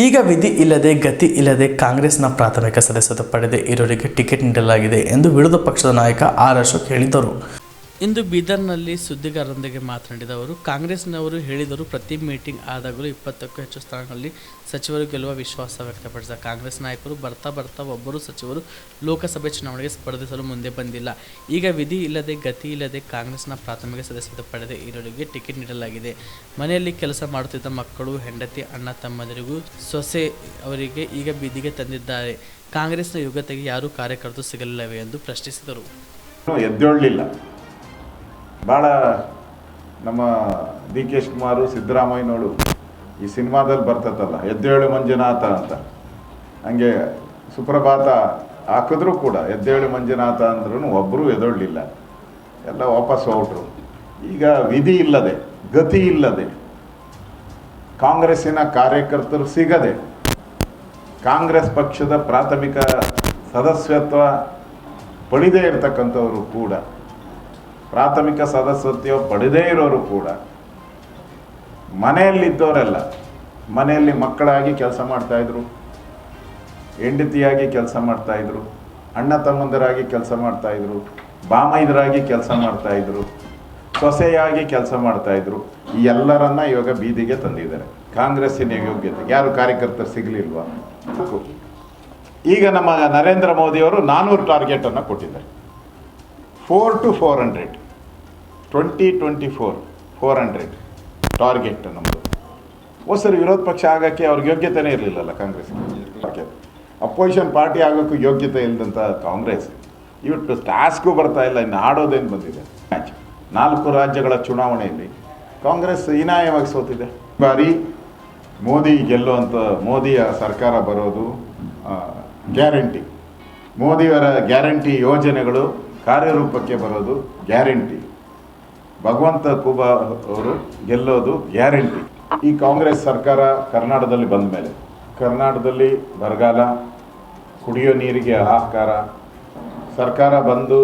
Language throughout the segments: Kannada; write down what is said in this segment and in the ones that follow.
ಈಗ ವಿಧಿ ಇಲ್ಲದೆ ಗತಿ ಇಲ್ಲದೆ ಕಾಂಗ್ರೆಸ್ನ ಪ್ರಾಥಮಿಕ ಸದಸ್ಯತ್ವ ಪಡೆದೇ ಇರೋರಿಗೆ ಟಿಕೆಟ್ ನೀಡಲಾಗಿದೆ ಎಂದು ವಿರೋಧ ಪಕ್ಷದ ನಾಯಕ ಆರ್ ಅಶೋಕ್ ಹೇಳಿದರು. ಇಂದು ಬೀದರ್ನಲ್ಲಿ ಸುದ್ದಿಗಾರರೊಂದಿಗೆ ಮಾತನಾಡಿದ ಅವರು, ಕಾಂಗ್ರೆಸ್ನವರು ಹೇಳಿದರು ಪ್ರತಿ ಮೀಟಿಂಗ್ ಆದಾಗಲೂ 20ಕ್ಕೂ ಹೆಚ್ಚು ಸ್ಥಾನಗಳಲ್ಲಿ ಸಚಿವರು ಗೆಲ್ಲುವ ವಿಶ್ವಾಸ ವ್ಯಕ್ತಪಡಿಸಿದ ಕಾಂಗ್ರೆಸ್ ನಾಯಕರು ಬರ್ತಾ ಒಬ್ಬರು ಸಚಿವರು ಲೋಕಸಭೆ ಚುನಾವಣೆಗೆ ಸ್ಪರ್ಧಿಸಲು ಮುಂದೆ ಬಂದಿಲ್ಲ. ಈಗ ವಿಧಿ ಇಲ್ಲದೆ ಗತಿ ಇಲ್ಲದೆ ಕಾಂಗ್ರೆಸ್ನ ಪ್ರಾಥಮಿಕ ಸದಸ್ಯತ್ವ ಪಡೆದೇ ಇರೋರಿಗೆ ಟಿಕೆಟ್ ನೀಡಲಾಗಿದೆ. ಮನೆಯಲ್ಲಿ ಕೆಲಸ ಮಾಡುತ್ತಿದ್ದ ಮಕ್ಕಳು, ಹೆಂಡತಿ, ಅಣ್ಣ ತಮ್ಮಂದಿರಿಗೂ ಸೊಸೆ ಅವರಿಗೆ ಈಗ ಬೀದಿಗೆ ತಂದಿದ್ದಾರೆ. ಕಾಂಗ್ರೆಸ್ನ ಯೋಗ್ಯತೆಗೆ ಯಾರೂ ಕಾರ್ಯಕರ್ತರು ಸಿಗಲಿಲ್ಲವೇ ಎಂದು ಪ್ರಶ್ನಿಸಿದರು. ಎದ್ದೇಳಲಿಲ್ಲ. ಭಾಳ ನಮ್ಮ ಡಿ ಕೆ ಶಿವಕುಮಾರು, ಸಿದ್ದರಾಮಯ್ಯನವರು ಈ ಸಿನಿಮಾದಲ್ಲಿ ಬರ್ತದಲ್ಲ ಎದ್ದೇಳು ಮಂಜುನಾಥ ಅಂತ, ಹಂಗೆ ಸುಪ್ರಭಾತ ಹಾಕಿದ್ರೂ ಕೂಡ ಎದ್ದೇಳು ಮಂಜುನಾಥ ಅಂದ್ರೂ ಒಬ್ಬರೂ ಎದ್ದೇಳಲಿಲ್ಲ, ಎಲ್ಲ ವಾಪಸ್ ಹೊರಟರು. ಈಗ ವಿಧಿ ಇಲ್ಲದೆ ಗತಿ ಇಲ್ಲದೆ ಕಾಂಗ್ರೆಸ್ಸಿನ ಕಾರ್ಯಕರ್ತರು ಸಿಗದೆ ಕಾಂಗ್ರೆಸ್ ಪಕ್ಷದ ಪ್ರಾಥಮಿಕ ಸದಸ್ಯತ್ವ ಪಡೆದೇ ಇರತಕ್ಕಂಥವರು ಕೂಡ, ಪ್ರಾಥಮಿಕ ಸದಸ್ಯತ್ವ ಪಡೆದೇ ಇರೋರು ಕೂಡ, ಮನೆಯಲ್ಲಿದ್ದವರೆಲ್ಲ ಮನೆಯಲ್ಲಿ ಮಕ್ಕಳಾಗಿ ಕೆಲಸ ಮಾಡ್ತಾಯಿದ್ರು, ಹೆಂಡತಿಯಾಗಿ ಕೆಲಸ ಮಾಡ್ತಾಯಿದ್ರು, ಅಣ್ಣ ತಮ್ಮಂದರಾಗಿ ಕೆಲಸ ಮಾಡ್ತಾಯಿದ್ರು, ಬಾಮೈದರಾಗಿ ಕೆಲಸ ಮಾಡ್ತಾಯಿದ್ರು, ಸೊಸೆಯಾಗಿ ಕೆಲಸ ಮಾಡ್ತಾಯಿದ್ರು. ಈ ಎಲ್ಲರನ್ನ ಇವಾಗ ಬೀದಿಗೆ ತಂದಿದ್ದಾರೆ. ಕಾಂಗ್ರೆಸ್ಸಿನ ಯೋಗ್ಯತೆ ಯಾರು ಕಾರ್ಯಕರ್ತರು ಸಿಗಲಿಲ್ವಾ? ಈಗ ನಮ್ಮ ನರೇಂದ್ರ ಮೋದಿಯವರು 400 ಟಾರ್ಗೆಟನ್ನು ಕೊಟ್ಟಿದ್ದಾರೆ. 4 to 400 2024 400 ಟಾರ್ಗೆಟ್ ನಮ್ಮದು. ಸರಿ, ವಿರೋಧ ಪಕ್ಷ ಆಗೋಕ್ಕೆ ಅವ್ರಿಗೆ ಯೋಗ್ಯತೆಯೇ ಇರಲಿಲ್ಲಲ್ಲ ಕಾಂಗ್ರೆಸ್. ಅಪೋಸಿಷನ್ ಪಾರ್ಟಿ ಆಗೋಕ್ಕೂ ಯೋಗ್ಯತೆ ಇಲ್ಲದಂಥ ಕಾಂಗ್ರೆಸ್ ಇವತ್ತು ಟಾಸ್ಕು ಬರ್ತಾ ಇಲ್ಲ. ಇನ್ನು ಆಡೋದೇನು ಬಂದಿದೆ? 4 ರಾಜ್ಯಗಳ ಚುನಾವಣೆಯಲ್ಲಿ ಕಾಂಗ್ರೆಸ್ ಹೀನಾಯವಾಗಿ ಸೋತಿದೆ. ಬಾರಿ ಮೋದಿ ಗೆಲ್ಲುವಂಥ, ಮೋದಿಯ ಸರ್ಕಾರ ಬರೋದು ಗ್ಯಾರಂಟಿ, ಮೋದಿಯವರ ಗ್ಯಾರಂಟಿ ಯೋಜನೆಗಳು ಕಾರ್ಯರೂಪಕ್ಕೆ ಬರೋದು ಗ್ಯಾರಂಟಿ, ಭಗವಂತ ಖೂಬಾ ಅವರು ಗೆಲ್ಲೋದು ಗ್ಯಾರಂಟಿ. ಈ ಕಾಂಗ್ರೆಸ್ ಸರ್ಕಾರ ಕರ್ನಾಟಕದಲ್ಲಿ ಬಂದ ಮೇಲೆ ಕರ್ನಾಟಕದಲ್ಲಿ ಬರಗಾಲ, ಕುಡಿಯೋ ನೀರಿಗೆ ಹಾಹಾಕಾರ, ಸರ್ಕಾರ ಬಂದು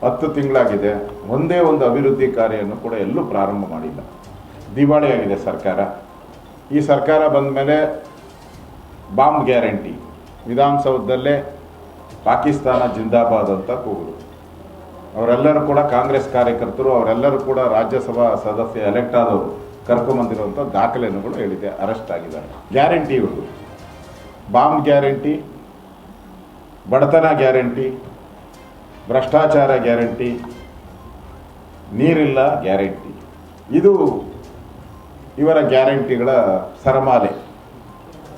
10 ತಿಂಗಳಾಗಿದೆ, ಒಂದೇ ಒಂದು ಅಭಿವೃದ್ಧಿ ಕಾರ್ಯವನ್ನು ಕೂಡ ಎಲ್ಲೂ ಪ್ರಾರಂಭ ಮಾಡಿಲ್ಲ. ದಿವಾಳಿಯಾಗಿದೆ ಸರ್ಕಾರ. ಈ ಸರ್ಕಾರ ಬಂದ ಮೇಲೆ ಬಾಂಬ್ ಗ್ಯಾರಂಟಿ, ವಿಧಾನಸೌಧದಲ್ಲೇ ಪಾಕಿಸ್ತಾನ ಜಿಂದಾಬಾದ್ ಅಂತ ಕೂಗುದು. ಅವರೆಲ್ಲರೂ ಕೂಡ ಕಾಂಗ್ರೆಸ್ ಕಾರ್ಯಕರ್ತರು, ಅವರೆಲ್ಲರೂ ಕೂಡ ರಾಜ್ಯಸಭಾ ಸದಸ್ಯ ಎಲೆಕ್ಟ್ ಆದವರು ಕರ್ಕೊಂಬಂದಿರುವಂಥ ದಾಖಲೆಗಳು ಹೇಳಿದೆ, ಅರೆಸ್ಟ್ ಆಗಿದ್ದಾರೆ. ಗ್ಯಾರಂಟಿ ಇವರು ಬಾಂಬ್ ಗ್ಯಾರಂಟಿ, ಬಡತನ ಗ್ಯಾರಂಟಿ, ಭ್ರಷ್ಟಾಚಾರ ಗ್ಯಾರಂಟಿ, ನೀರಿಲ್ಲ ಗ್ಯಾರಂಟಿ. ಇದು ಇವರ ಗ್ಯಾರಂಟಿಗಳ ಸರಮಾಲೆ.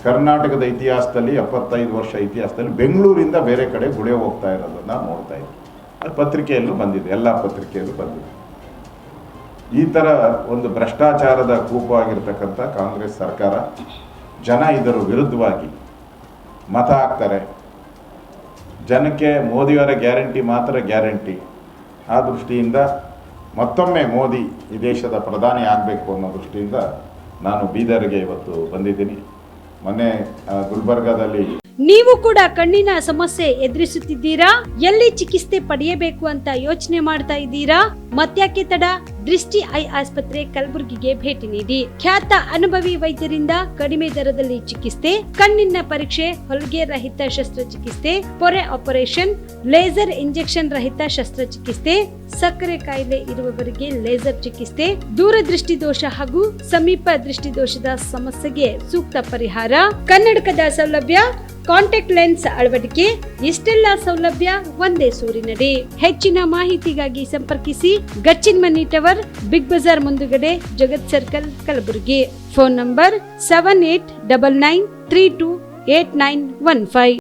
ಕರ್ನಾಟಕದ ಇತಿಹಾಸದಲ್ಲಿ 75 ವರ್ಷ ಇತಿಹಾಸದಲ್ಲಿ ಬೆಂಗಳೂರಿಂದ ಬೇರೆ ಕಡೆ ಗುಳೆ ಹೋಗ್ತಾ ಇರೋದನ್ನು ನೋಡ್ತಾ ಇದ್ದೀವಿ. ಅದು ಪತ್ರಿಕೆಯಲ್ಲೂ ಬಂದಿದೆ, ಎಲ್ಲ ಪತ್ರಿಕೆಯಲ್ಲೂ ಬಂದಿದೆ. ಈ ಥರ ಒಂದು ಭ್ರಷ್ಟಾಚಾರದ ಕೂಪವಾಗಿರ್ತಕ್ಕಂಥ ಕಾಂಗ್ರೆಸ್ ಸರ್ಕಾರ, ಜನ ಇದರ ವಿರುದ್ಧವಾಗಿ ಮತ ಹಾಕ್ತಾರೆ. ಜನಕ್ಕೆ ಮೋದಿಯವರ ಗ್ಯಾರಂಟಿ ಮಾತ್ರ ಗ್ಯಾರಂಟಿ. ಆ ದೃಷ್ಟಿಯಿಂದ ಮತ್ತೊಮ್ಮೆ ಮೋದಿ ಈ ದೇಶದ ಪ್ರಧಾನಿ ಆಗಬೇಕು ಅನ್ನೋ ದೃಷ್ಟಿಯಿಂದ ನಾನು ಬೀದರ್ಗೆ ಇವತ್ತು ಬಂದಿದ್ದೀನಿ. ಮೊನ್ನೆ ಗುಲ್ಬರ್ಗಾದಲ್ಲಿ ನೀವು ಕೂಡ ಕಣ್ಣಿನ ಸಮಸ್ಯೆ ಎದುರಿಸುತ್ತಿದ್ದೀರಾ? ಎಲ್ಲಿ ಚಿಕಿತ್ಸೆ ಪಡೆಯಬೇಕು ಅಂತ ಯೋಚನೆ ಮಾಡ್ತಾ ಇದ್ದೀರಾ? ಮತ್ಯಾಕೆ ತಡ? ದೃಷ್ಟಿ ಐ ಆಸ್ಪತ್ರೆ ಕಲಬುರಗಿಗೆ ಭೇಟಿ ನೀಡಿ. ಖ್ಯಾತ ಅನುಭವಿ ವೈದ್ಯರಿಂದ ಕಡಿಮೆ ದರದಲ್ಲಿ ಚಿಕಿತ್ಸೆ, ಕಣ್ಣಿನ ಪರೀಕ್ಷೆ, ಹೊಲಿಗೆ ರಹಿತ ಶಸ್ತ್ರಚಿಕಿತ್ಸೆ, ಪೊರೆ ಆಪರೇಷನ್, ಲೇಸರ್ ಇಂಜೆಕ್ಷನ್ ರಹಿತ ಶಸ್ತ್ರಚಿಕಿತ್ಸೆ, ಸಕ್ಕರೆ ಕಾಯಿಲೆ ಇರುವವರಿಗೆ ಲೇಸರ್ ಚಿಕಿತ್ಸೆ, ದೂರದೃಷ್ಟಿ ದೋಷ ಹಾಗೂ ಸಮೀಪ ದೃಷ್ಟಿ ದೋಷದ ಸಮಸ್ಯೆಗೆ ಸೂಕ್ತ ಪರಿಹಾರ, ಕನ್ನಡಕದ ಸೌಲಭ್ಯ, ಕಾಂಟ್ಯಾಕ್ಟ್ ಲೆನ್ಸ್ ಅಳವಡಿಕೆ, ಇಷ್ಟೆಲ್ಲ ಸೌಲಭ್ಯ ಒಂದೇ ಸೂರಿನಡಿ. ಹೆಚ್ಚಿನ ಮಾಹಿತಿಗಾಗಿ ಸಂಪರ್ಕಿಸಿ Gachchin Mani tower, Big Bazaar ಮುಂದುಗಡೆ, Jagat circle, Kalaburagi. Phone number 7899328915.